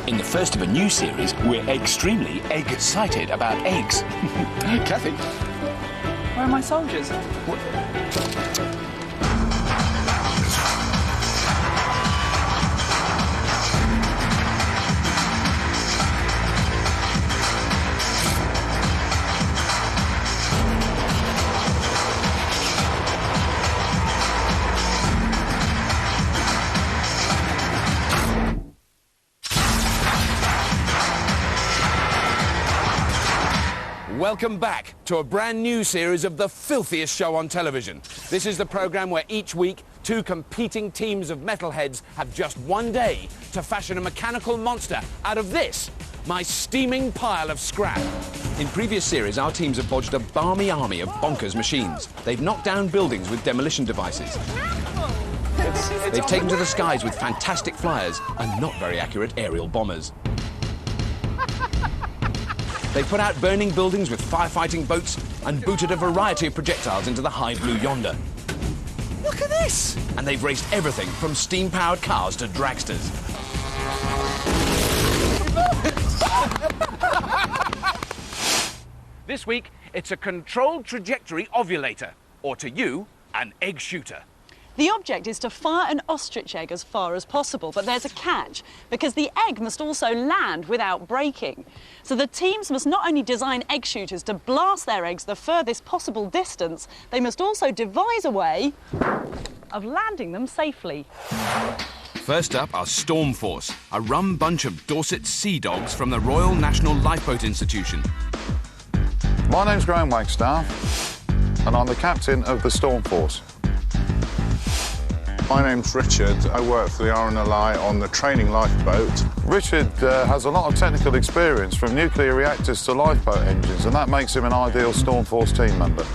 In the first of a new series, we're extremely excited about eggs. Kathy? Where are my soldiers? Welcome back to a brand new series of the filthiest show on television. This is the programme where each week 2 competing teams of metalheads have just one day to fashion a mechanical monster out of this, my steaming pile of scrap. In previous series, our teams have bodged a balmy army of bonkers machines. They've knocked down buildings with demolition devices. They've taken to the skies with fantastic flyers and not very accurate aerial bombers. They put out burning buildings with firefighting boats and booted a variety of projectiles into the high blue yonder. Look at this! And they've raced everything from steam-powered cars to dragsters. This week, it's a controlled trajectory ovulator, or to you, an egg shooter. The object is to fire an ostrich egg as far as possible, but there's a catch, because the egg must also land without breaking. So the teams must not only design egg shooters to blast their eggs the furthest possible distance, they must also devise a way of landing them safely. First up are Storm Force, a rum bunch of Dorset sea dogs from the Royal National Lifeboat Institution. My name's Graham Wagstaff, and I'm the captain of the Storm Force. My name's Richard. I work for the RNLI on the training lifeboat. Richard has a lot of technical experience from nuclear reactors to lifeboat engines, and that makes him an ideal Storm Force team member.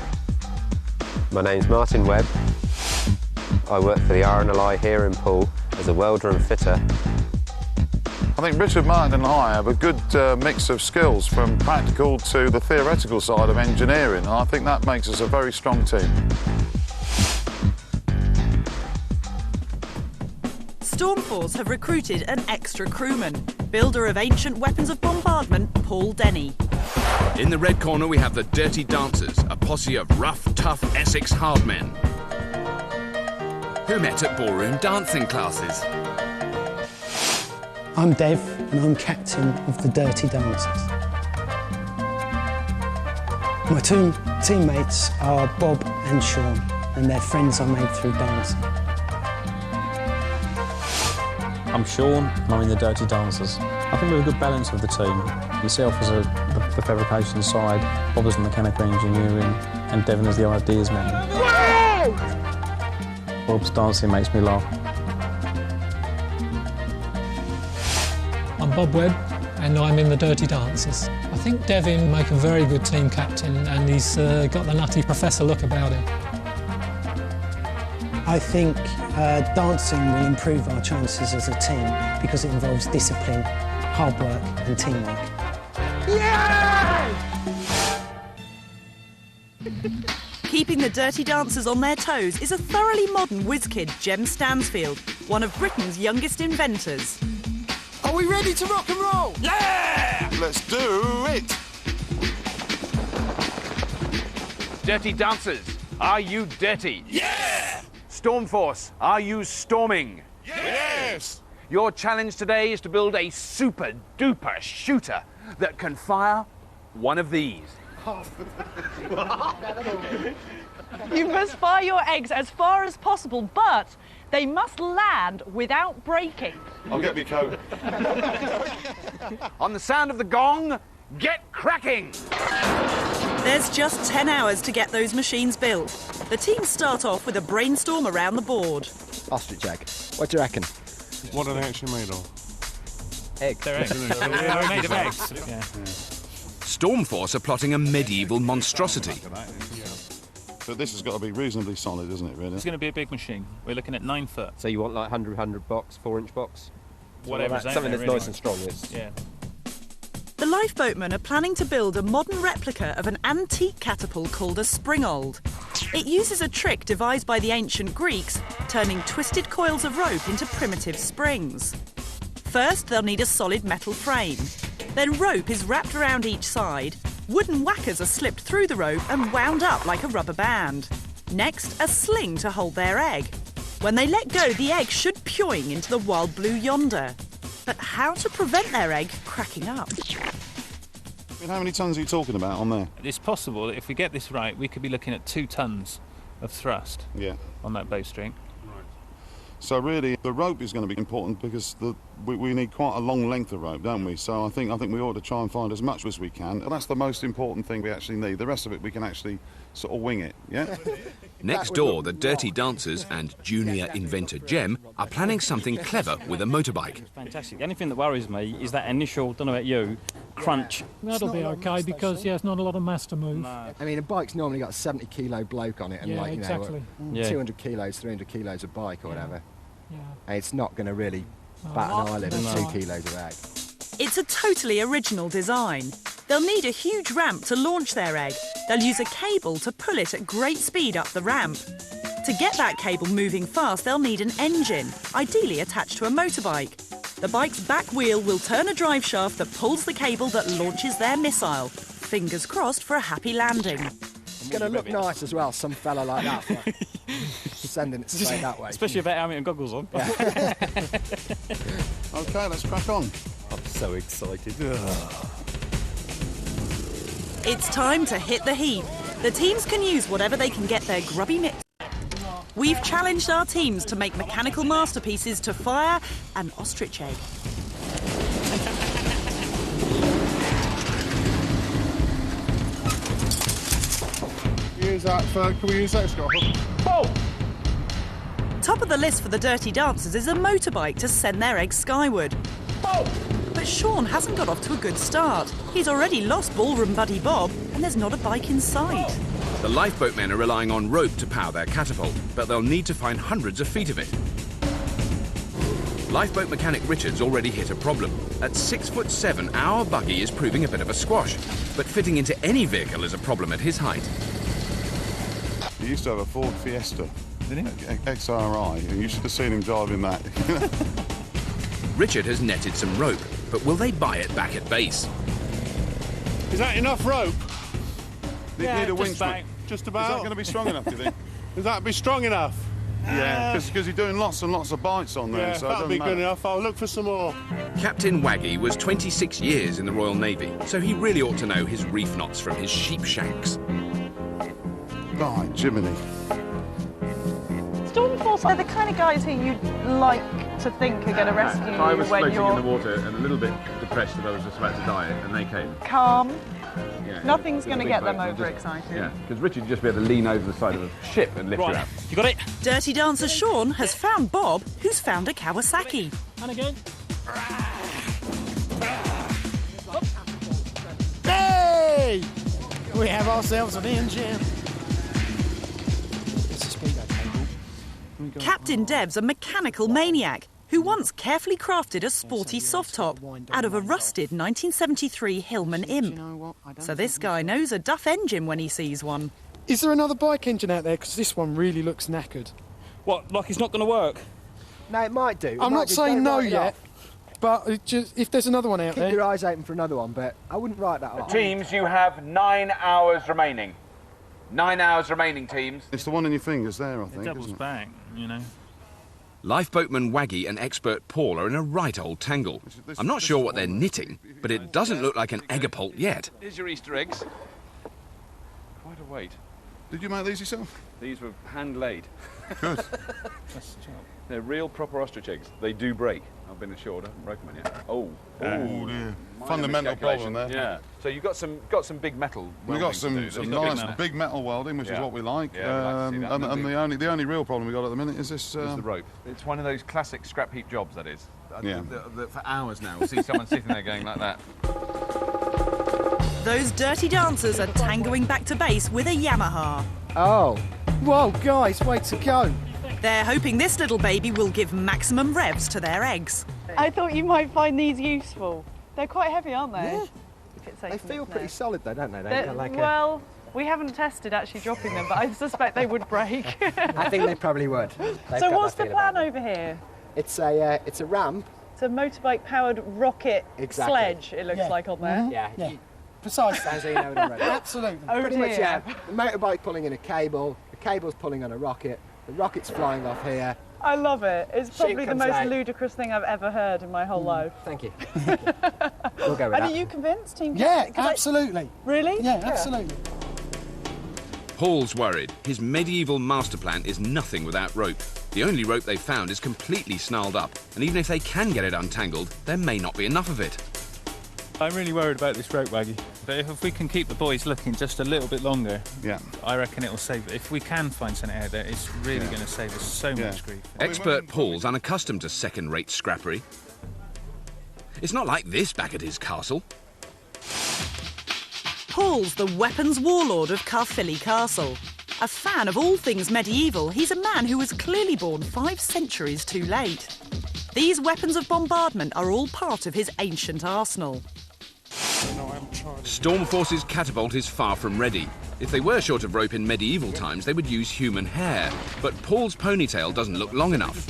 My name's Martin Webb. I work for the RNLI here in Poole as a welder and fitter. I think Richard, Martin and I have a good mix of skills from practical to the theoretical side of engineering, and I think that makes us a very strong team. Stormforce have recruited an extra crewman, builder of ancient weapons of bombardment, Paul Denny. In the red corner, we have the Dirty Dancers, a posse of rough, tough Essex hardmen who met at ballroom dancing classes. I'm Dev, and I'm captain of the Dirty Dancers. My 2 teammates are Bob and Sean, and they're friends I made through dancing. I'm Sean, and I'm in the Dirty Dancers. I think we have a good balance of the team. Myself as the fabrication side, Bob as the mechanical engineering, and Devon as the ideas man. Whoa! Bob's dancing makes me laugh. I'm Bob Webb, and I'm in the Dirty Dancers. I think Devin make a very good team captain, and he's got the nutty professor look about him. I think dancing will improve our chances as a team because it involves discipline, hard work and teamwork. Yeah! Keeping the Dirty Dancers on their toes is a thoroughly modern whiz kid, Jem Stansfield, one of Britain's youngest inventors. Are we ready to rock and roll? Yeah! Let's do it! Dirty Dancers, are you dirty? Yeah! Stormforce, are you storming? Yes! Your challenge today is to build a super-duper shooter that can fire one of these. You must fire your eggs as far as possible, but they must land without breaking. I'll get me coat. On the sound of the gong, get cracking! There's just 10 hours to get those machines built. The teams start off with a brainstorm around the board. Ostrich egg. What do you reckon? What are they actually made of? Eggs. They're eggs. They're made of eggs. Yeah. Stormforce are plotting a medieval monstrosity. But this has got to be reasonably solid, isn't it, really? It's going to be a big machine. We're looking at 9 foot. So you want like 100 box, 4-inch box? Whatever's Something that's really. nice and strong. Yeah. The lifeboatmen are planning to build a modern replica of an antique catapult called a springold. It uses a trick devised by the ancient Greeks, turning twisted coils of rope into primitive springs. First, they'll need a solid metal frame. Then rope is wrapped around each side. Wooden whackers are slipped through the rope and wound up like a rubber band. Next, a sling to hold their egg. When they let go, the egg should pyoing into the wild blue yonder. But how to prevent their egg cracking up? How many tons are you talking about on there? It's possible that if we get this right, we could be looking at 2 tons of thrust on that bowstring. So really, the rope is going to be important because we need quite a long length of rope, don't we? So I think we ought to try and find as much as we can. And that's the most important thing we actually need. The rest of it, we can actually sort of wing it, yeah? Next door, the Dirty Dancers and junior inventor Jem are planning something clever with a motorbike. Fantastic. The only thing that worries me is that initial, don't know about you, crunch. That'll be okay because, it's not a lot of mass to move. No. I mean, a bike's normally got a 70-kilo bloke on it and, exactly. 200 kilos, 300 kilos of bike or whatever. And it's not going to really bat an eyelid at 2 kilos of egg. It's a totally original design. They'll need a huge ramp to launch their egg. They'll use a cable to pull it at great speed up the ramp. To get that cable moving fast, they'll need an engine, ideally attached to a motorbike. The bike's back wheel will turn a drive shaft that pulls the cable that launches their missile. Fingers crossed for a happy landing. It's going to look nice as well, some fella like that. Sending it straight that way. Especially if that helmet and goggles on. OK, let's crack on. I'm so excited. It's time to hit the heap. The teams can use whatever they can get their grubby mitts. We've challenged our teams to make mechanical masterpieces to fire an ostrich egg. Can we use that, Scrapheap? Oh! Top of the list for the Dirty Dancers is a motorbike to send their eggs skyward. Oh! But Sean hasn't got off to a good start. He's already lost ballroom buddy Bob, and there's not a bike in sight. The lifeboat men are relying on rope to power their catapult, but they'll need to find hundreds of feet of it. Lifeboat mechanic Richard's already hit a problem. At 6'7", our buggy is proving a bit of a squash, but fitting into any vehicle is a problem at his height. He used to have a Ford Fiesta, XRI, and you should have seen him driving that. Richard has netted some rope, but will they buy it back at base? Is that enough rope? Need a winch. Just about. Is that going to be strong enough, do you think? Is that be strong enough? Yeah, because you're doing lots and lots of bites on there. Yeah, so that'll be good enough. I'll look for some more. Captain Waggy was 26 years in the Royal Navy, so he really ought to know his reef knots from his sheep shanks. Right, Jiminy. Stormforce are the kind of guys who you'd like to think are going to rescue you I was when floating you're in the water and a little bit depressed that I was just about to die, and they came. calm. Yeah, Nothing's going to big get boat, them and overexcited. Yeah, because Richard would just be able to lean over the side of a ship and lift you out. You got it? Dirty Dancer Sean has found Bob, who's found a Kawasaki. And again. Hey! We have ourselves an engine. Captain Dev's a mechanical maniac who once carefully crafted a sporty soft top out of a rusted 1973 Hillman Imp. So this guy knows a Duff engine when he sees one. Is there another bike engine out there? Because this one really looks knackered. What, like it's not going to work? No, it might do. I'm not saying no yet, but if there's another one out there... Keep your eyes open for another one, but I wouldn't write that off. Teams, you have 9 hours remaining. 9 hours remaining, teams. It's the one in your fingers there, I think. It doubles back, you know. Lifeboatman Waggy and expert Paul are in a right old tangle. I'm not sure what they're knitting, but it doesn't look like an eggapult yet. Here's your Easter eggs. Quite a weight. Did you make these yourself? These were hand-laid. Good. They're real proper ostrich eggs. They do break. I've been assured. I haven't broken one yet. Oh dear. Fundamental problem there. Yeah. So you've got some big metal. We've got some nice big metal welding, which is what we like. Yeah, we'd like to see that. And the only real problem we've got at the minute is this... Is the rope. It's one of those classic scrap heap jobs, that is. Yeah. For hours now, we'll see someone sitting there going like that. Those Dirty Dancers are tangoing back to base with a Yamaha. Oh. Whoa, guys, way to go. They're hoping this little baby will give maximum revs to their eggs. I thought you might find these useful. They're quite heavy, aren't they? Yeah. If it's safe, They feel pretty solid though, don't they? Well, we haven't tested actually dropping them, but I suspect they would break. I think they probably would. So what's the plan over here? It's a ramp It's a motorbike-powered rocket sledge, it looks like on there. Yeah. Precisely. Sounds like you know it already. Absolutely. Pretty much, yeah. The motorbike pulling in a cable, the cable's pulling on a rocket, the rocket's flying off here. I love it. It's probably the most out. ludicrous thing I've ever heard in my whole life. Thank you. We'll go with that. And are you convinced, Team Yeah, Captain? absolutely. Really? Yeah, absolutely. Paul's worried. His medieval master plan is nothing without rope. The only rope they found is completely snarled up, and even if they can get it untangled, there may not be enough of it. I'm really worried about this rope waggy. But if we can keep the boys looking just a little bit longer, I reckon it will save. If we can find something out there, it's really going to save us so much grief. Expert Paul's unaccustomed to second-rate scrappery. It's not like this back at his castle. Paul's the weapons warlord of Caerphilly Castle. A fan of all things medieval, he's a man who was clearly born 5 centuries too late. These weapons of bombardment are all part of his ancient arsenal. Stormforce's catapult is far from ready. If they were short of rope in medieval times, they would use human hair. But Paul's ponytail doesn't look long enough.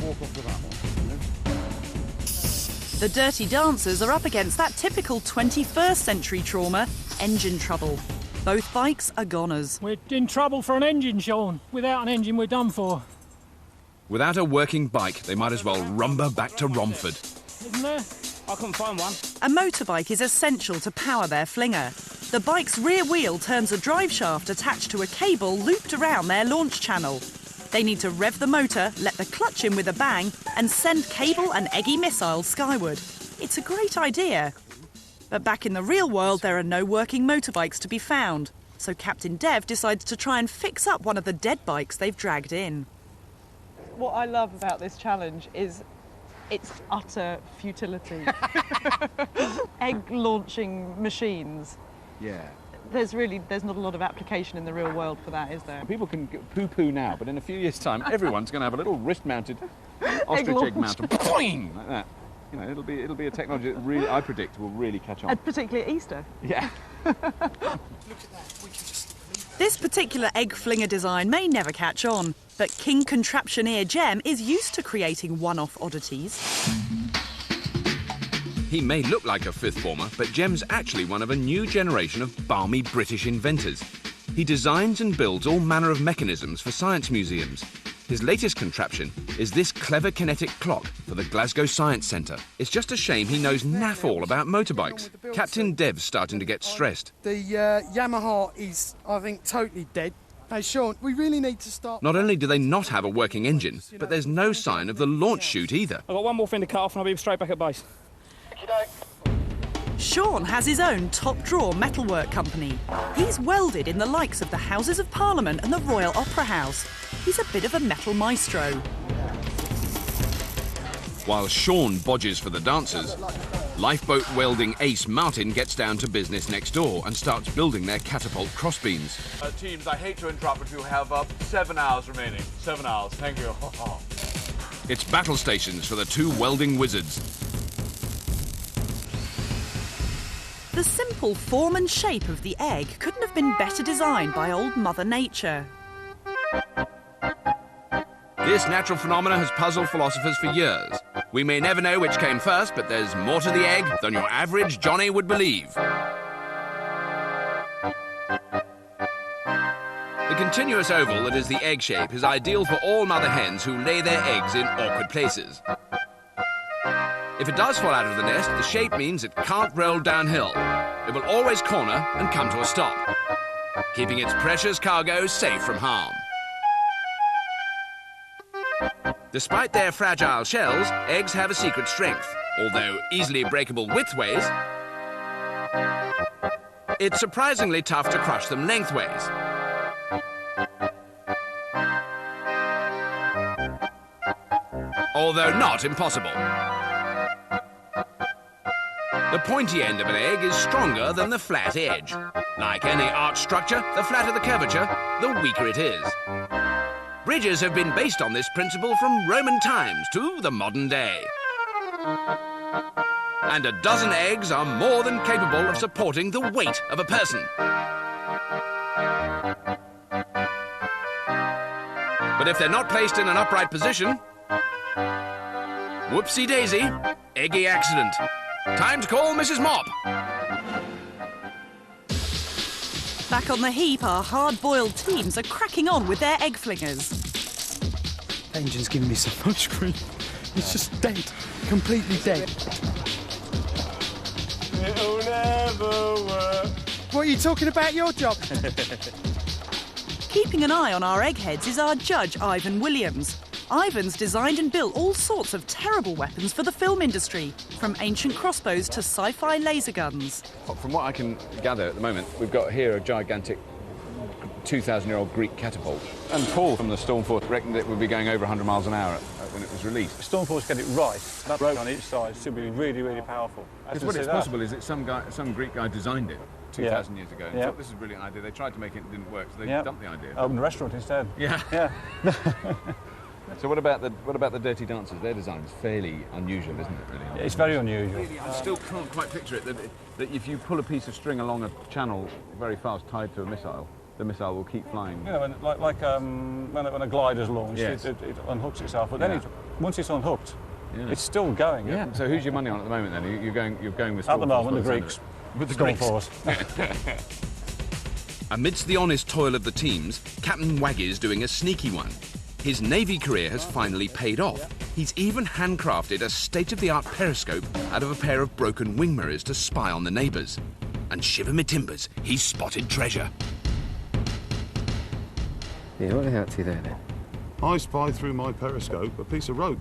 The Dirty Dancers are up against that typical 21st century trauma, engine trouble. Both bikes are goners. We're in trouble for an engine, Sean. Without an engine, we're done for. Without a working bike, they might as well rumba back to Romford. Isn't there? I couldn't find one. A motorbike is essential to power their flinger. The bike's rear wheel turns a drive shaft attached to a cable looped around their launch channel. They need to rev the motor, let the clutch in with a bang, and send cable and eggy missiles skyward. It's a great idea. But back in the real world, there are no working motorbikes to be found. So Captain Dev decides to try and fix up one of the dead bikes they've dragged in. What I love about this challenge is its utter futility. Egg launching machines. Yeah. There's not a lot of application in the real world for that, is there? People can poo-poo now, but in a few years' time, everyone's going to have a little wrist-mounted ostrich egg mounted, boing, like that. You know, it'll be a technology that really, I predict, will really catch on. And particularly at Easter. Yeah. This particular egg flinger design may never catch on, but King Contraptioneer Jem is used to creating one-off oddities. He may look like a fifth former, but Jem's actually one of a new generation of balmy British inventors. He designs and builds all manner of mechanisms for science museums. His latest contraption is this clever kinetic clock for the Glasgow Science Centre. It's just a shame he knows naff all about motorbikes. Captain Dev's starting to get stressed. The Yamaha is, I think, totally dead. Hey, Sean, we really need to start... Not only do they not have a working engine, but there's no sign of the launch chute either. I've got one more thing to cut off and I'll be straight back at base. Sean has his own top-drawer metalwork company. He's welded in the likes of the Houses of Parliament and the Royal Opera House. He's a bit of a metal maestro. While Sean bodges for the dancers, lifeboat welding ace Martin gets down to business next door and starts building their catapult crossbeams. Teams, I hate to interrupt, but you have 7 hours remaining. 7 hours, thank you. It's battle stations for the two welding wizards. The simple form and shape of the egg couldn't have been better designed by old Mother Nature. This natural phenomena has puzzled philosophers for years. We may never know which came first, but there's more to the egg than your average Johnny would believe. The continuous oval that is the egg shape is ideal for all mother hens who lay their eggs in awkward places. If it does fall out of the nest, the shape means it can't roll downhill. It will always corner and come to a stop, keeping its precious cargo safe from harm. Despite their fragile shells, eggs have a secret strength. Although easily breakable widthways, it's surprisingly tough to crush them lengthways. Although not impossible. The pointy end of an egg is stronger than the flat edge. Like any arch structure, the flatter the curvature, the weaker it is. Bridges have been based on this principle from Roman times to the modern day. And a dozen eggs are more than capable of supporting the weight of a person. But if they're not placed in an upright position, whoopsie-daisy, eggy accident. Time to call Mrs. Mop. Back on the heap, our hard-boiled teams are cracking on with their egg flingers. The engine's giving me so much grief. It's just dead. Completely dead. It'll never work. What are you talking about your job? Keeping an eye on our eggheads is our judge, Ivan Williams. Ivan's designed and built all sorts of terrible weapons for the film industry, from ancient crossbows to sci-fi laser guns. From what I can gather at the moment, we've got here a gigantic 2,000-year-old Greek catapult. And Paul from the Stormforce reckoned it would be going over 100 miles an hour when it was released. Stormforce get it right. That rope on each side should be really, really powerful. Because what is possible is that some Greek guy designed it 2,000 years ago and thought this is a brilliant idea. They tried to make it and it didn't work, so they dumped the idea. Open a restaurant instead. Yeah. So what about the Dirty Dancers? Their design is fairly unusual, isn't it, really? It's very unusual. I still can't quite picture it, that if you pull a piece of string along a channel very fast tied to a missile, the missile will keep flying. Yeah, when a glider's launched, it unhooks itself, but then once it's unhooked, it's still going. Yeah. So who's your money on at the moment then? You're going with Stormforce? At the moment, the Greeks. With the Stormforce. Amidst the honest toil of the teams, Captain Waggy's doing a sneaky one. His Navy career has finally paid off. He's even handcrafted a state-of-the-art periscope out of a pair of broken wing mirrors to spy on the neighbours. And shiver me timbers, he's spotted treasure. Yeah, what are they up to there then? I spy through my periscope a piece of rope.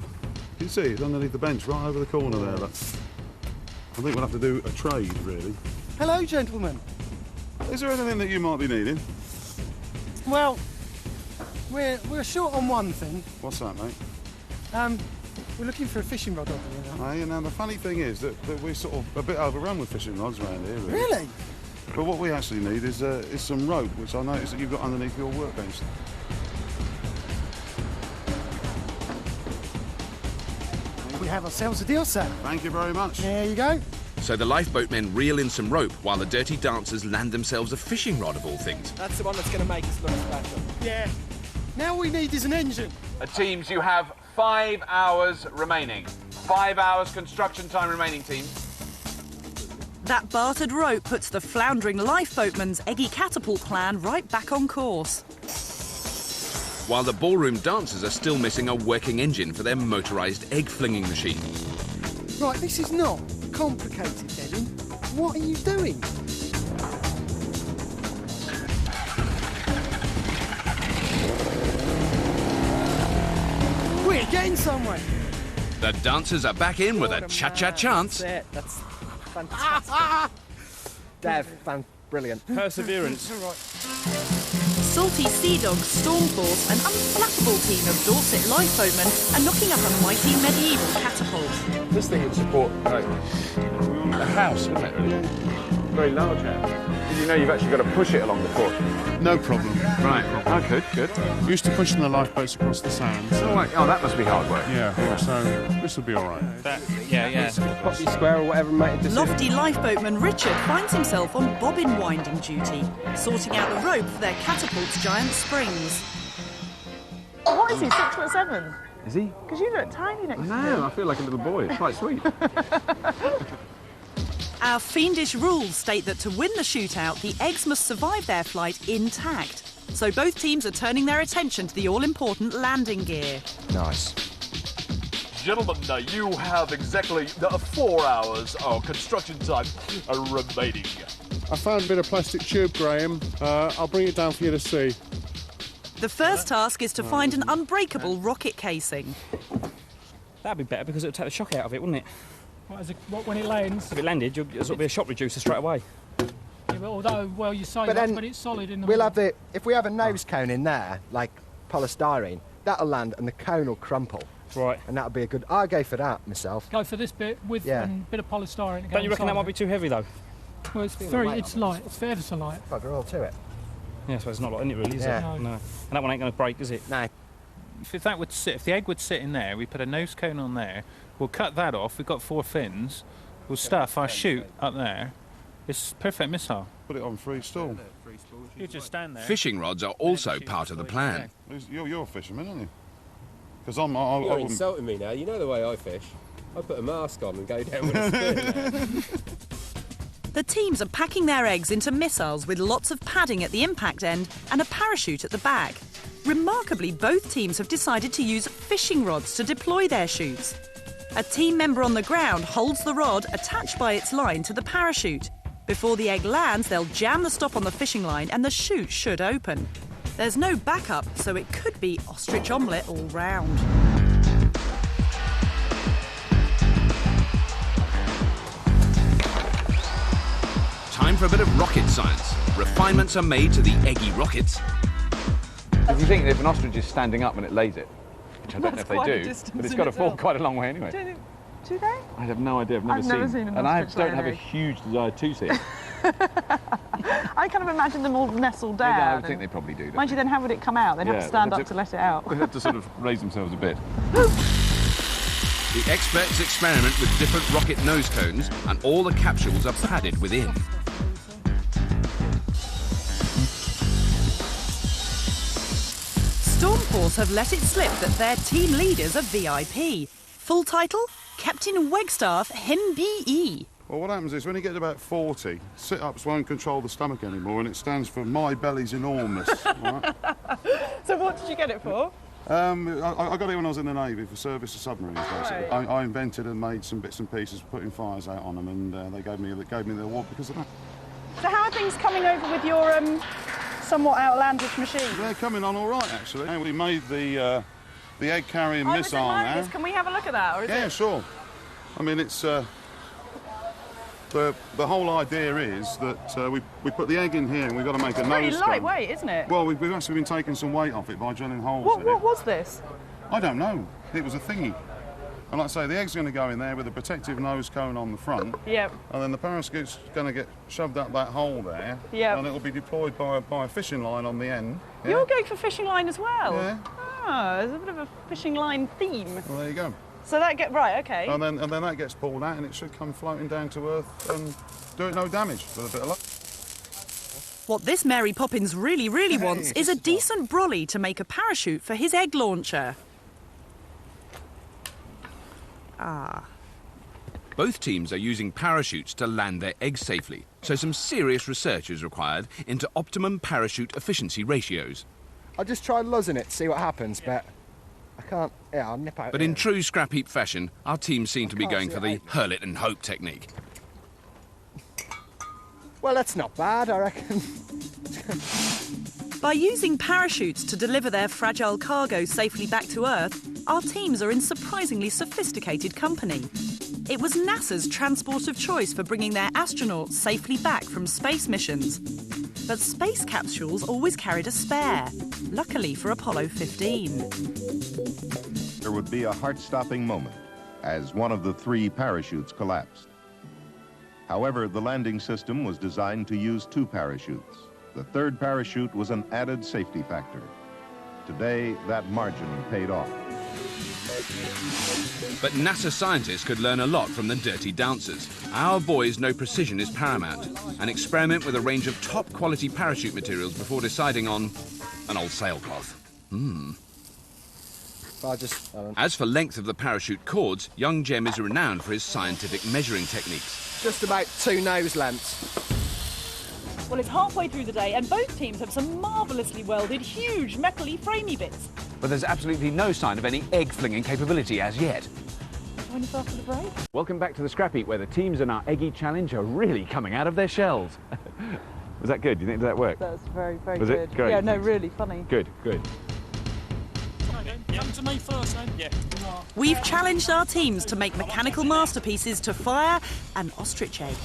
You see, it's underneath the bench, right over the corner there. Look. I think we'll have to do a trade, really. Hello, gentlemen. Is there anything that you might be needing? Well, we're short on one thing. What's that, mate? We're looking for a fishing rod over here. You know, the funny thing is that we're sort of a bit overrun with fishing rods around here, really. Really? But what we actually need is some rope, which I noticed that you've got underneath your workbench. We have ourselves a deal, sir. Thank you very much. There you go. So the lifeboatmen reel in some rope while the Dirty Dancers land themselves a fishing rod of all things. That's the one that's going to make us look special. Yeah. Now all we need is an engine. Teams, you have 5 hours remaining. 5 hours construction time remaining, team. That bartered rope puts the floundering lifeboatman's eggy catapult plan right back on course. While the ballroom dancers are still missing a working engine for their motorised egg-flinging machine. Right, this is not complicated, Devin. What are you doing? We're getting somewhere. The dancers are back in with a cha-cha chance. That's it. That's fantastic. Dev, brilliant. Perseverance. Salty Sea Dogs, Stormforce, an unflappable team of Dorset lifeboatmen are knocking up a mighty medieval catapult. This thing would support a house, wouldn't it, really? Very large house. Did you know you've actually got to push it along the foot? No problem. Right. Oh, good. Used to pushing the lifeboats across the sand. Oh, that must be hard work. Yeah, so this will be all right. Poppy square or whatever, mate. Lofty lifeboatman Richard finds himself on bobbin winding duty, sorting out the rope for their catapult's giant springs. What is he, 6'7"? Is he? Because you look tiny next to him. I feel like a little boy. It's quite sweet. Our fiendish rules state that to win the shootout, the eggs must survive their flight intact. So both teams are turning their attention to the all-important landing gear. Nice. Gentlemen, you have exactly 4 hours of construction time remaining. I found a bit of plastic tube, Graham. I'll bring it down for you to see. The first task is to find an unbreakable rocket casing. That'd be better because it would take the shock out of it, wouldn't it? What, when it lands? If it landed, it'll be a shock reducer straight away. Yeah, but although, well, you say that, but it's solid in the we'll middle. have if we have a nose cone in there, like polystyrene, that'll land and the cone will crumple. Right. And that'll be a good... I'll go for that myself. Go for this bit with a bit of polystyrene. Don't you reckon that might be too heavy, though? Well, it's light. It's ever so light. Bugger all to it. Yeah, so it's not like it really, is it? No. And that one ain't going to break, is it? No. If the egg would sit in there, we put a nose cone on there, we'll cut that off, we've got 4 fins, we'll stuff our chute up there. It's a perfect missile. Put it on free stall. You just stand there. Fishing rods are also part of the plan. You're a fisherman, aren't you? Because I You're wouldn't... insulting me now. You know the way I fish. I put a mask on and go down with a spoon. The teams are packing their eggs into missiles with lots of padding at the impact end and a parachute at the back. Remarkably, both teams have decided to use fishing rods to deploy their chutes. A team member on the ground holds the rod attached by its line to the parachute. Before the egg lands, they'll jam the stop on the fishing line and the chute should open. There's no backup, so it could be ostrich omelette all round. Time for a bit of rocket science. Refinements are made to the eggy rockets. If you think if an ostrich is standing up when it lays it, which I don't know if they quite a do, distance but it's in got to fall itself. quite a long way anyway. Do they? I have no idea. I've never seen an and I ostrich don't lay have an a egg. huge desire to see it. I kind of imagine them all nestled Yeah, down. I would think they probably do. Mind you, then how would it come out? They'd have to stand up to let it out. They'd have to sort of raise themselves a bit. The experts experiment with different rocket nose cones, and all the capsules are padded within. Stormforce have let it slip that their team leaders are VIP. Full title? Captain Wegstaff MBE. Well, what happens is when you get to about 40, sit-ups won't control the stomach anymore, and it stands for my belly's enormous. Right? So what did you get it for? I got it when I was in the Navy for service of submarines, basically. Right. I invented and made some bits and pieces, putting fires out on them, and they gave me the award because of that. So how are things coming over with your somewhat outlandish machine? They're coming on all right, actually. We made the egg-carrying missile now. Can we have a look at that? Or is Yeah, it... sure. I mean, it's the whole idea is that we put the egg in here and we've got to make a It's nose pretty cone. lightweight, isn't it? Well, we've actually been taking some weight off it by drilling holes in it. What was this? I don't know. It was a thingy. And like I say, the egg's going to go in there with a protective nose cone on the front. Yep. And then the parachute's going to get shoved up that hole there. Yep. And it'll be deployed by a fishing line on the end. Yeah? You're going for fishing line as well? Yeah. Ah, there's a bit of a fishing line theme. Well, there you go. So that right, okay. And then that gets pulled out and it should come floating down to earth and do it no damage with a bit of luck. What this Mary Poppins really wants is a decent brolly to make a parachute for his egg launcher. Ah. Both teams are using parachutes to land their eggs safely, so some serious research is required into optimum parachute efficiency ratios. I'll just try luzzing it, see what happens, but I can't... Yeah, I'll nip out. But in true Scrapheap fashion, our team seem to be going for the hurl it and hope technique. Well, that's not bad, I reckon. By using parachutes to deliver their fragile cargo safely back to Earth, our teams are in surprisingly sophisticated company. It was NASA's transport of choice for bringing their astronauts safely back from space missions. But space capsules always carried a spare, luckily for Apollo 15. There would be a heart-stopping moment as one of the 3 parachutes collapsed. However, the landing system was designed to use 2 parachutes. The 3rd parachute was an added safety factor. Today, that margin paid off. But NASA scientists could learn a lot from the Dirty Dancers. Our boys know precision is paramount and experiment with a range of top-quality parachute materials before deciding on an old sailcloth. As for length of the parachute cords, young Jem is renowned for his scientific measuring techniques. Just about 2 nose lengths. Well, it's halfway through the day and both teams have some marvellously welded, huge, metal-y, framey bits. But there's absolutely no sign of any egg-flinging capability as yet. Join us after the break. Welcome back to the Scrapheap, where the teams in our Eggy Challenge are really coming out of their shells. Was that good? Do you think did that work? That's very, very Was good. it? Great. Yeah, no, really funny. Good, good. Come to me first, then. Yeah. We've challenged our teams to make mechanical masterpieces to fire an ostrich egg.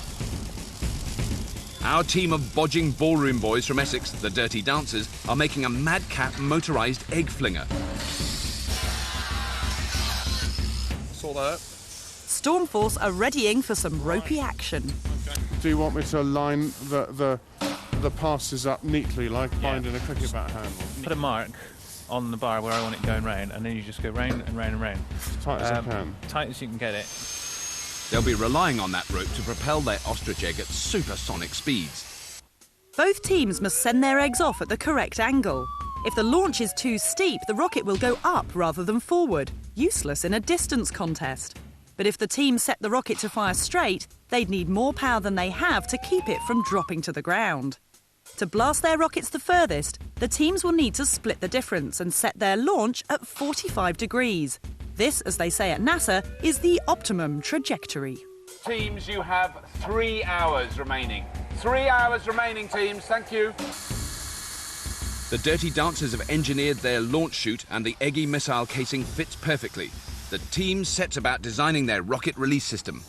Our team of bodging ballroom boys from Essex, the Dirty Dancers, are making a madcap motorised egg flinger. Saw that. Stormforce are readying for some ropey action. Do you want me to line the passes up neatly, like binding a cricket bat handle? Put a mark on the bar where I want it going round, and then you just go round and round and round. As tight as I can. Tight as you can get it. They'll be relying on that rope to propel their ostrich egg at supersonic speeds. Both teams must send their eggs off at the correct angle. If the launch is too steep, the rocket will go up rather than forward, useless in a distance contest. But if the team set the rocket to fire straight, they'd need more power than they have to keep it from dropping to the ground. To blast their rockets the furthest, the teams will need to split the difference and set their launch at 45 degrees. This, as they say at NASA, is the optimum trajectory. Teams, you have 3 hours remaining. 3 hours remaining, teams. Thank you. The Dirty Dancers have engineered their launch chute and the eggy missile casing fits perfectly. The team sets about designing their rocket release system.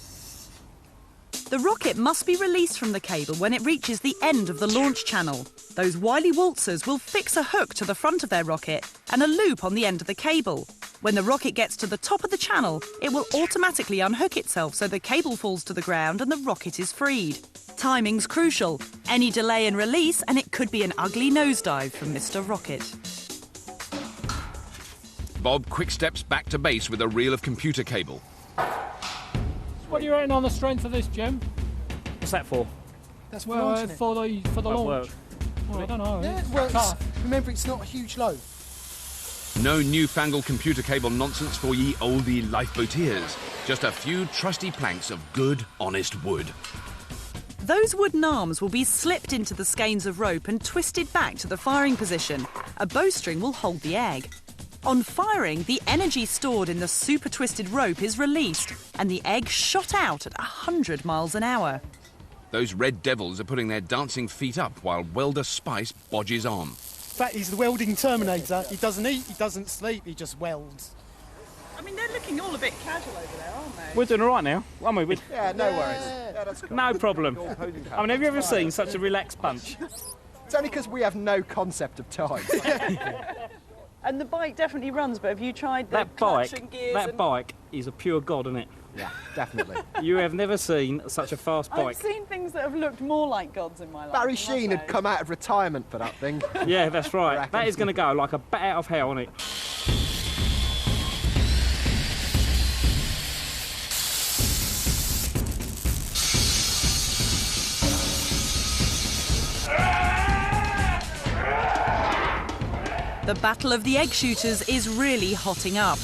The rocket must be released from the cable when it reaches the end of the launch channel. Those wily waltzers will fix a hook to the front of their rocket and a loop on the end of the cable. When the rocket gets to the top of the channel, it will automatically unhook itself so the cable falls to the ground and the rocket is freed. Timing's crucial. Any delay in release and it could be an ugly nosedive for Mr. Rocket. Bob quick steps back to base with a reel of computer cable. What are you rating on the strength of this, Jim? What's that for? That's for the launch. Work. Well, I don't know. Yeah, well, remember, it's not a huge load. No newfangled computer cable nonsense for ye oldie lifeboateers. Just a few trusty planks of good, honest wood. Those wooden arms will be slipped into the skeins of rope and twisted back to the firing position. A bowstring will hold the egg. On firing, the energy stored in the super twisted rope is released and the egg shot out at 100 miles an hour. Those red devils are putting their dancing feet up while welder Spice bodges on. In fact, he's the welding Terminator. He doesn't eat, he doesn't sleep, he just welds. I mean, they're looking all a bit casual over there, aren't they? We're doing all right now, aren't we? Yeah, no worries. Yeah, that's cool. No problem. I mean, have you ever seen such a relaxed bunch? It's only because we have no concept of time. And the bike definitely runs, but have you tried the That clutch bike, and gears? that bike is a pure god, isn't it? Yeah, definitely. You have never seen such a fast bike. I've seen things that have looked more like gods in my life. Barry Sheen had come out of retirement for that thing. Yeah, that's right. That is going to go like a bat out of hell, isn't it? The battle of the egg shooters is really hotting up.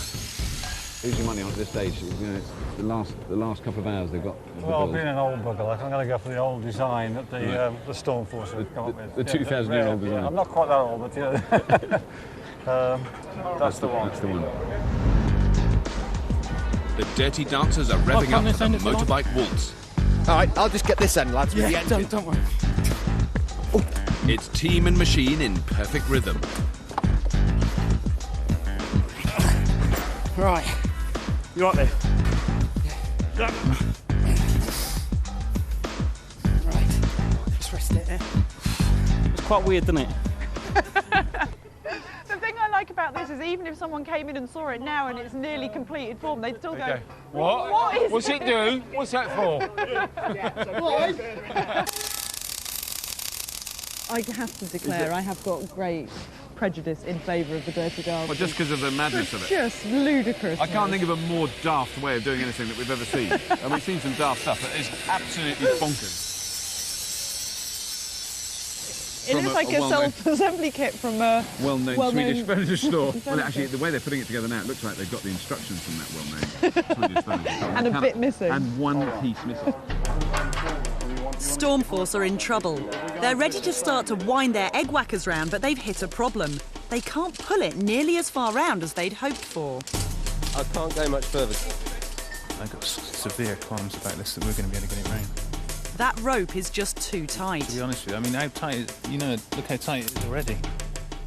Who's your money on at this stage? You know, it's the last couple of hours they've got. Well, being an old bugger, like, I'm going to go for the old design that the Stormforce have come up with. The 2,000-year-old design. Yeah, I'm not quite that old, but yeah. That's the one. That's the one. The Dirty Dancers are revving up for the motorbike waltz. All right, I'll just get this end, lads. Yeah, don't worry. It's team and machine in perfect rhythm. Right. You right there? Yeah. Right. Just rest it there. It's quite weird, isn't it? The thing I like about this is even if someone came in and saw it now and it's nearly completed form, they'd still go, What? What is What's it doing? What's that for? I have to declare I have got great prejudice in favour of the Dirty Dancers. Well, just because of the madness of it. Just ludicrous. I can't think of a more daft way of doing anything that we've ever seen. And we've seen some daft stuff, but it's absolutely bonkers. It looks like a self-assembly kit from a well-known Swedish furniture store. Well, actually, the way they're putting it together now, it looks like they've got the instructions from that well-known Swedish furniture store. And a bit missing. And one piece missing. Stormforce are in trouble. They're ready to start to wind their egg whackers round, but they've hit a problem. They can't pull it nearly as far round as they'd hoped for. I can't go much further. I've got severe qualms about this, that we're going to be able to get it round. That rope is just too tight. To be honest with you, I mean, how tight is, look how tight it is already.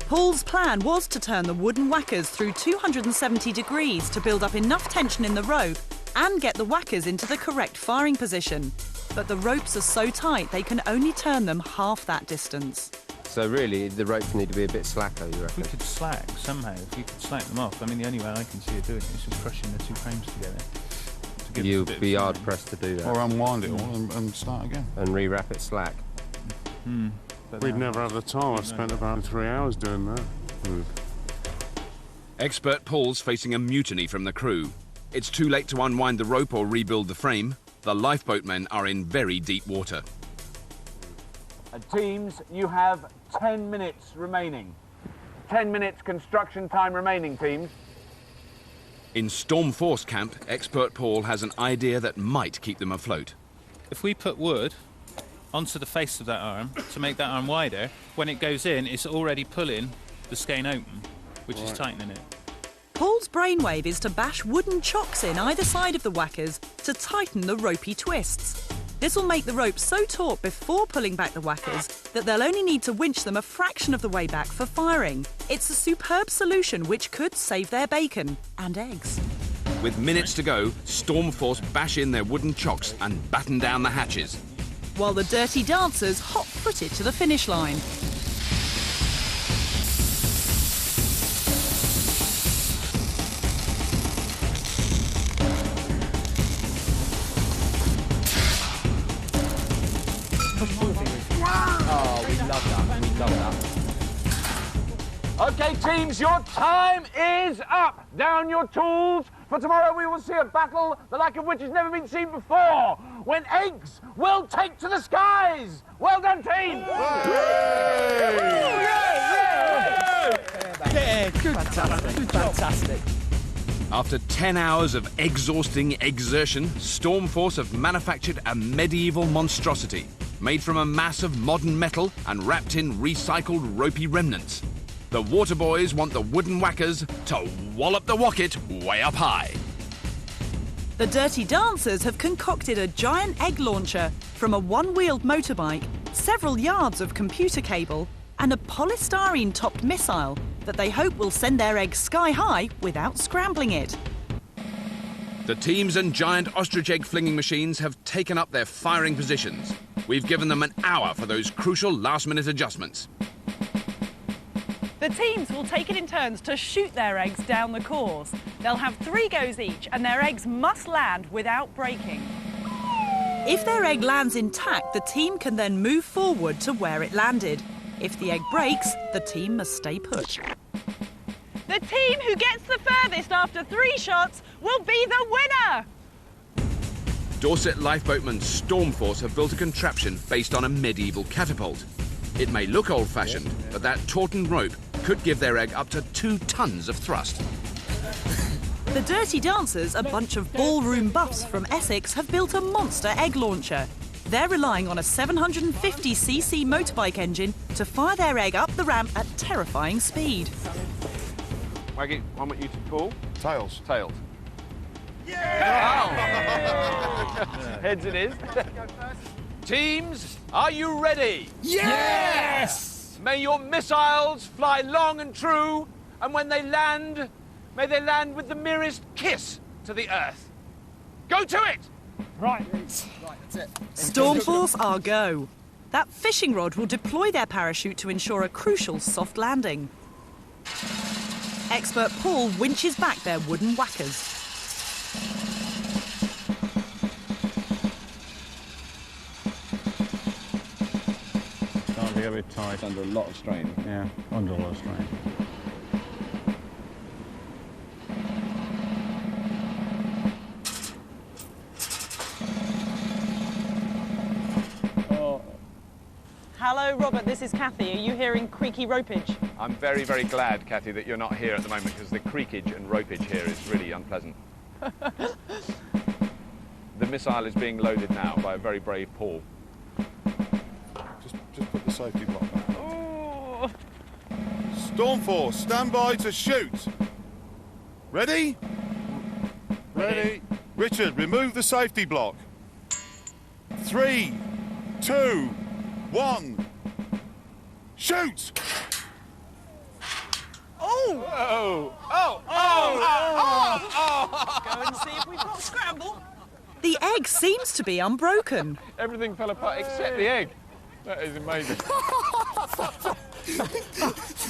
Paul's plan was to turn the wooden whackers through 270 degrees to build up enough tension in the rope and get the whackers into the correct firing position. But the ropes are so tight they can only turn them half that distance. So really, the ropes need to be a bit slacker, you reckon? If we could slack somehow, if we could slack them off, I mean, the only way I can see it doing it is just crushing the two frames together. You'll be hard pressed to do that. Or unwind it all and start again. And re-wrap it slack. We'd never have the time. I've spent about 3 hours doing that. Expert Paul's facing a mutiny from the crew. It's too late to unwind the rope or rebuild the frame. The lifeboat men are in very deep water. Teams, you have 10 minutes remaining. 10 minutes construction time remaining, teams. In Storm Force camp, expert Paul has an idea that might keep them afloat. If we put wood onto the face of that arm to make that arm wider, when it goes in, it's already pulling the skein open, which is tightening it. Paul's brainwave is to bash wooden chocks in either side of the whackers to tighten the ropey twists. This will make the rope so taut before pulling back the whackers that they'll only need to winch them a fraction of the way back for firing. It's a superb solution which could save their bacon and eggs. With minutes to go, Storm Force bash in their wooden chocks and batten down the hatches. While the Dirty Dancers hot-footed to the finish line. Oh, we love that. We love that. OK, teams, your time is up. Down your tools. For tomorrow we will see a battle the like of which has never been seen before, when eggs will take to the skies. Well done, team. Yeah, good. Fantastic. Fantastic. After 10 hours of exhausting exertion, Storm Force have manufactured a medieval monstrosity, made from a mass of modern metal and wrapped in recycled ropey remnants. The water boys want the wooden whackers to wallop the wocket way up high. The Dirty Dancers have concocted a giant egg launcher from a one-wheeled motorbike, several yards of computer cable, and a polystyrene-topped missile that they hope will send their egg sky high without scrambling it. The teams and giant ostrich egg flinging machines have taken up their firing positions. We've given them an hour for those crucial last-minute adjustments. The teams will take it in turns to shoot their eggs down the course. They'll have 3 goes each, and their eggs must land without breaking. If their egg lands intact, the team can then move forward to where it landed. If the egg breaks, the team must stay put. The team who gets the furthest after 3 shots will be the winner! Dorset lifeboatmen Storm Force have built a contraption based on a medieval catapult. It may look old-fashioned, but that tautened rope could give their egg up to 2 tons of thrust. The Dirty Dancers, a bunch of ballroom buffs from Essex, have built a monster egg launcher. They're relying on a 750cc motorbike engine to fire their egg up the ramp at terrifying speed. Waggy, I want you to pull. Tails. Tails. Yeah! Oh. Heads it is. Teams, are you ready? Yes! May your missiles fly long and true, and when they land, may they land with the merest kiss to the earth. Go to it! Right, that's it. Storm Force are go. That fishing rod will deploy their parachute to ensure a crucial soft landing. Expert Paul winches back their wooden whackers. Starting to get a bit tight. It's under a lot of strain. Yeah, under a lot of strain. Hello, Robert, this is Kathy. Are you hearing creaky ropage? I'm very, very glad, Kathy, that you're not here at the moment, because the creakage and ropage here is really unpleasant. The missile is being loaded now by a very brave Paul. Just put the safety block back. Ooh. Storm Force, stand by to shoot. Ready? Ready. Richard, remove the safety block. 3, 2, 1. Shoot! Oh! Oh! Oh! Oh! Oh! Go and see if we've got scramble. The egg seems to be unbroken. Everything fell apart except the egg. That is amazing.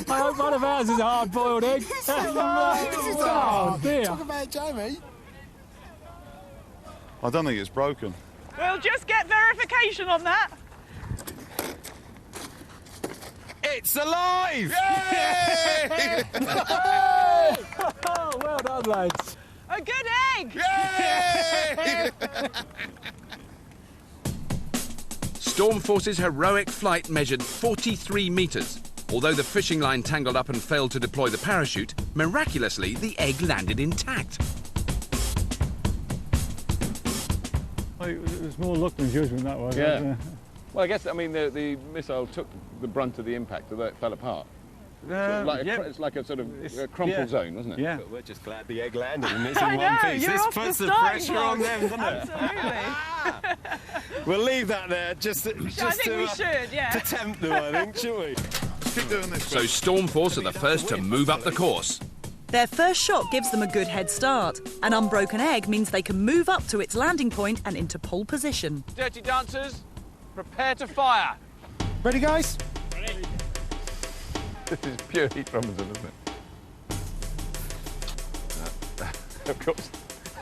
I hope one of ours is a hard-boiled egg. Oh, dear. Talk about Jamie. I don't think it's broken. We'll just get verification on that. It's alive! Yay! Oh, well done, lads. A good egg! Yay! Storm Force's heroic flight measured 43 metres. Although the fishing line tangled up and failed to deploy the parachute, miraculously the egg landed intact. It was more luck than judgment, that was. Yeah. Wasn't it? Well, I guess, I mean, the missile took the brunt of the impact, although it fell apart. It's like a sort of crumple zone, wasn't it? Yeah. But we're just glad the egg landed and it's in one piece. This puts the pressure on them, doesn't it? Absolutely. We'll leave that there just I think we should, yeah. to tempt them, I think, shouldn't we? Keep doing this. So Stormforce are the first to move up the course. Their first shot gives them a good head start. An unbroken egg means they can move up to its landing point and into pole position. Dirty Dancers, prepare to fire. Ready, guys? Ready. This is pure heat Robinson, isn't it?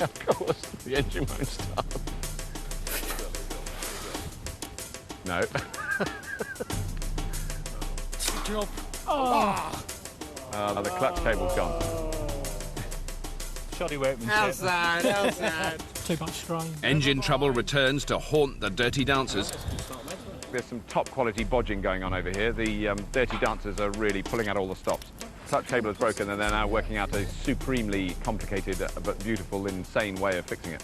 Of course, the engine won't start. No. Good job. The clutch cable's gone. Shoddy workmanship. Outside. Too much strain. Engine trouble returns to haunt the Dirty Dancers. There's some top quality bodging going on over here. The Dirty Dancers are really pulling out all the stops. Clutch cable is broken and they're now working out a supremely complicated but beautiful, insane way of fixing it.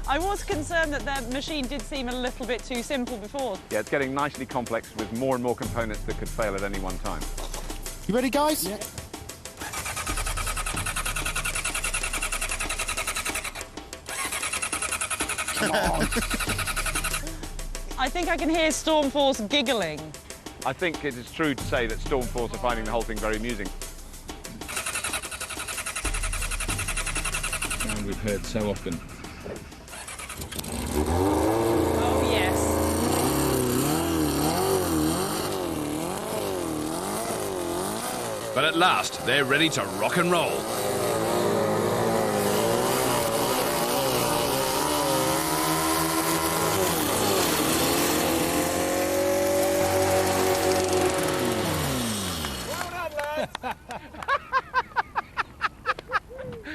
I was concerned that their machine did seem a little bit too simple before. Yeah, it's getting nicely complex with more and more components that could fail at any one time. You ready, guys? Yeah. Come on. I think I can hear Stormforce giggling. I think it is true to say that Stormforce are finding the whole thing very amusing. Sound we've heard so often. Oh, yes. But at last, they're ready to rock and roll.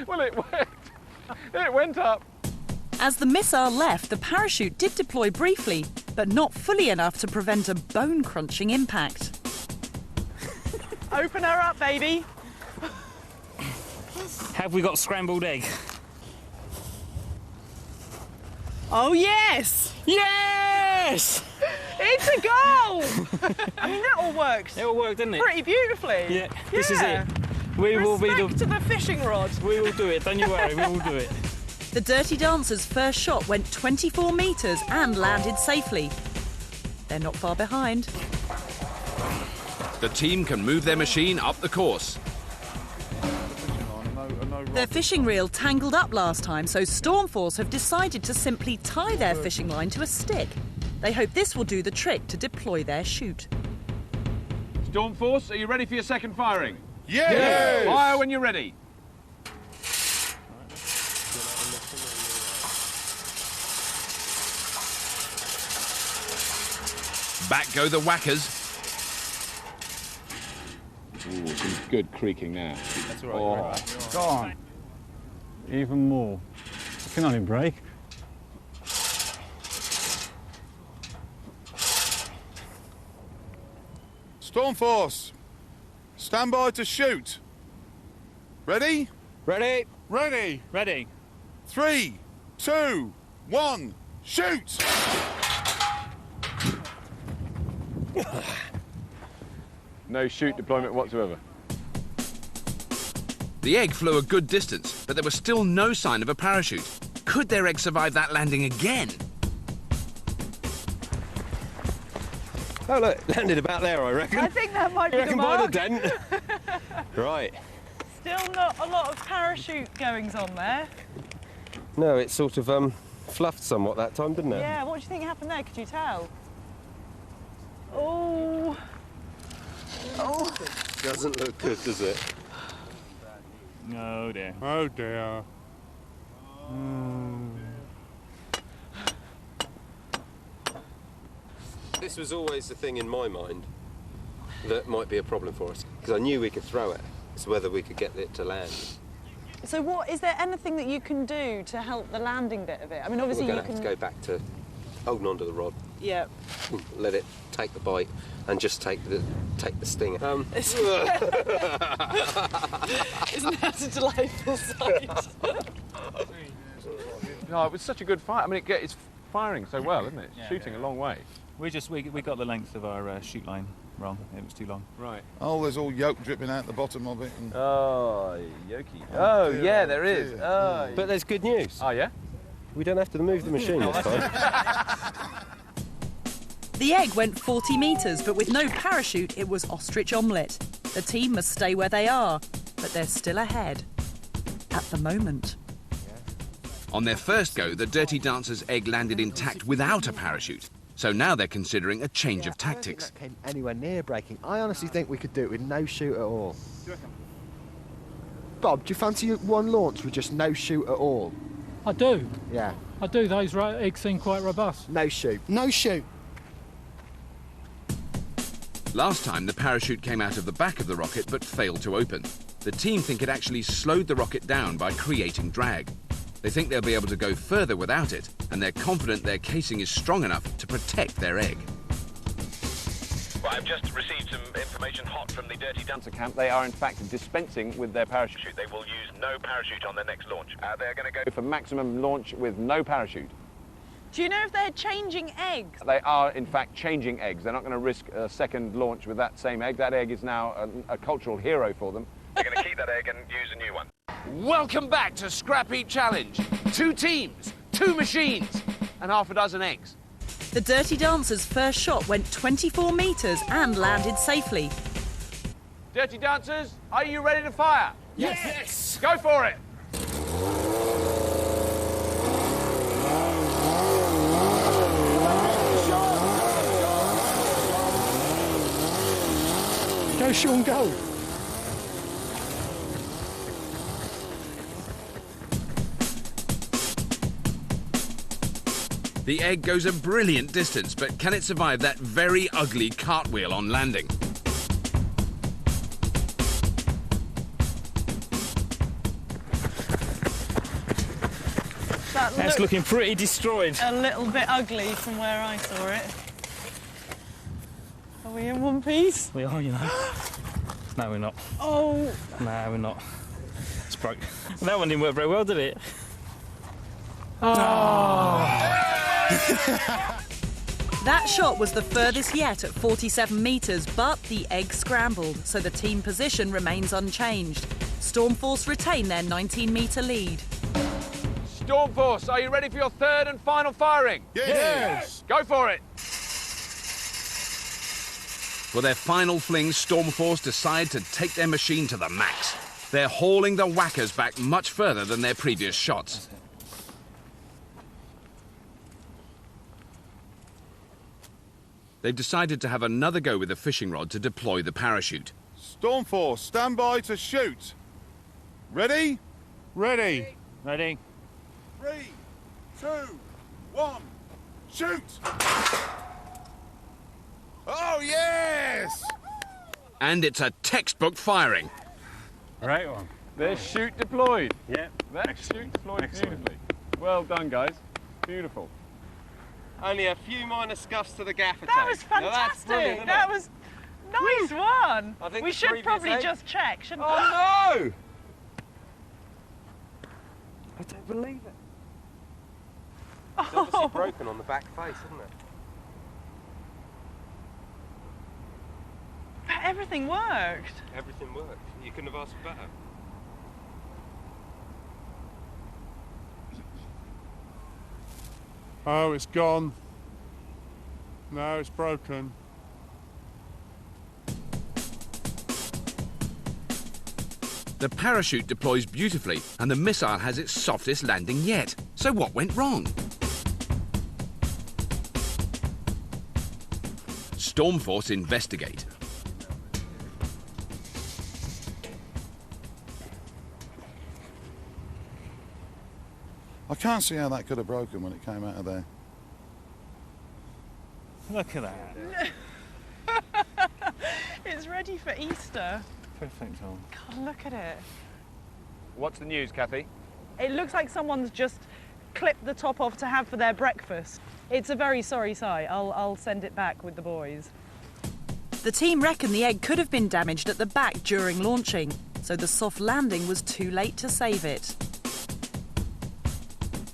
Well, it worked. It went up. As the missile left, the parachute did deploy briefly, but not fully enough to prevent a bone-crunching impact. Open her up, baby. Have we got scrambled egg? Oh, yes! Yes! It's a goal! I mean, that all works. It all worked, didn't it? Pretty beautifully. Yeah, this is it. We will be Respect to the fishing rod. We will do it, don't you worry, we will do it. The Dirty Dancers' first shot went 24 metres and landed safely. They're not far behind. The team can move their machine up the course. Their fishing reel tangled up last time, so Stormforce have decided to simply tie their fishing line to a stick. They hope this will do the trick to deploy their chute. Stormforce, are you ready for your second firing? Yes! Fire when you're ready. Back go the whackers. Ooh, some good creaking now. That's all right. Go on. Even more. It can only break. Stormforce, stand by to shoot. Ready? Ready? Ready. Ready. 3, 2, 1, shoot! No chute deployment whatsoever. The egg flew a good distance, but there was still no sign of a parachute. Could their egg survive that landing again? Oh, look, landed about there, I reckon. I think that might be You reckon the by mark. the dent? Right. Still not a lot of parachute goings on there. No, it sort of fluffed somewhat that time, didn't it? Yeah, what do you think happened there? Could you tell? Oh. Oh. Doesn't look good, does it? Oh dear. Oh dear. This was always the thing in my mind that might be a problem for us, because I knew we could throw it. It's whether we could get it to land. So what, is there anything that you can do to help the landing bit of it? I mean, obviously We're you going to can... have to go back to holding onto the rod. Yeah. let it take the bite and just take the sting. Isn't that a delightful sight? Oh, it was such a good fire. I mean, it's firing so well, isn't it? It's shooting a long way. We got the length of our shoot line wrong. It was too long. Right. Oh, there's all yolk dripping out the bottom of it. And... Oh, yolky. Oh, dear, yeah, there is. Dear. Oh, but there's good news. Oh, yeah? We don't have to move the machine this time. The egg went 40 metres, but with no parachute, it was ostrich omelette. The team must stay where they are, but they're still ahead. At the moment. On their first go, the Dirty Dancer's egg landed intact without a parachute. So now they're considering a change of tactics. I don't think that came anywhere near breaking. I honestly think we could do it with no shoot at all. Bob, do you fancy one launch with just no shoot at all? I do. Yeah. I do. Those eggs seem quite robust. No shoot. No shoot. Last time, the parachute came out of the back of the rocket but failed to open. The team think it actually slowed the rocket down by creating drag. They think they'll be able to go further without it, and they're confident their casing is strong enough to protect their egg. Well, I've just received some information hot from the Dirty Dancer camp. They are, in fact, dispensing with their parachute. They will use no parachute on their next launch. They're going to go for maximum launch with no parachute. Do you know if they're changing eggs? They are, in fact, changing eggs. They're not going to risk a second launch with that same egg. That egg is now a cultural hero for them. They're going to keep that egg and use a new one. Welcome back to Scrapheap Challenge. 2 teams, 2 machines, and half a dozen eggs. The Dirty Dancer's first shot went 24 metres and landed safely. Dirty Dancers, are you ready to fire? Yes! Go for it! Go, Sean, go. The egg goes a brilliant distance, but can it survive that very ugly cartwheel on landing? That's looking pretty destroyed. A little bit ugly from where I saw it. Are we in one piece? We are, you know. No, we're not. Oh! No, we're not. It's broke. That one didn't work very well, did it? That shot was the furthest yet at 47 metres, but the egg scrambled, so the team position remains unchanged. Stormforce retain their 19-metre lead. Stormforce, are you ready for your third and final firing? Yes! Go for it! For their final fling, Stormforce decide to take their machine to the max. They're hauling the whackers back much further than their previous shots. They've decided to have another go with the fishing rod to deploy the parachute. Stormforce, stand by to shoot. Ready? Ready. Ready? 3, 2, 1, shoot! Oh, yes! And it's a textbook firing. Right one. There's shoot deployed. Yeah. That shoot deployed beautifully. Well done, guys. Beautiful. Only a few minor scuffs to the gaffer tape. That was fantastic. That was nice one. I think we the should previous probably egg- just check, shouldn't we? Oh no! I don't believe it. It's obviously broken on the back face, isn't it? But everything worked. Everything worked. You couldn't have asked for better. Oh, it's gone. No, it's broken. The parachute deploys beautifully, and the missile has its softest landing yet. So what went wrong? Stormforce investigate. I can't see how that could have broken when it came out of there. Look at that. It's ready for Easter. Perfect hole. God, look at it. What's the news, Kathy? It looks like someone's just clipped the top off to have for their breakfast. It's a very sorry sight. I'll send it back with the boys. The team reckon the egg could have been damaged at the back during launching, so the soft landing was too late to save it.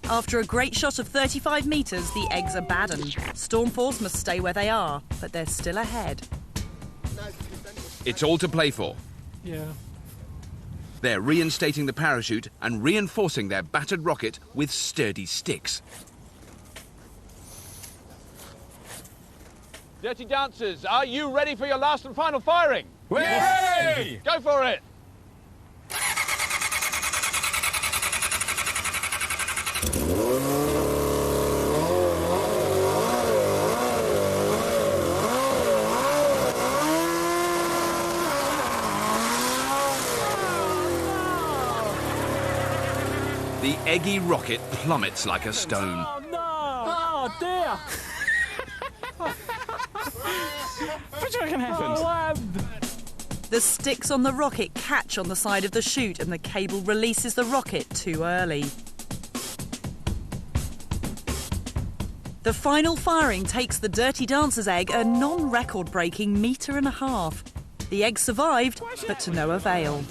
After a great shot of 35 metres, the eggs are baddened. Stormforce must stay where they are, but they're still ahead. It's all to play for. Yeah. They're reinstating the parachute and reinforcing their battered rocket with sturdy sticks. Dirty Dancers, are you ready for your last and final firing? Yay! Go for it! The eggy rocket plummets like a stone. Oh, no! Oh, dear! What do you reckon happened? The sticks on the rocket catch on the side of the chute and the cable releases the rocket too early. The final firing takes the Dirty Dancer's egg a non-record-breaking 1.5 meters. The egg survived, but to no avail.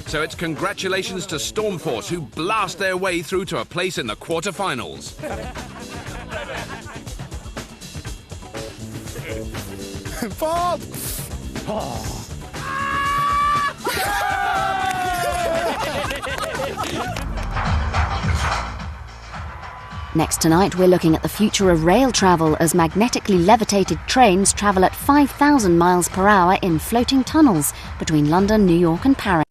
So it's congratulations to Stormforce, who blast their way through to a place in the quarter-finals. Bob! Next tonight, we're looking at the future of rail travel as magnetically levitated trains travel at 5,000 miles per hour in floating tunnels between London, New York and Paris.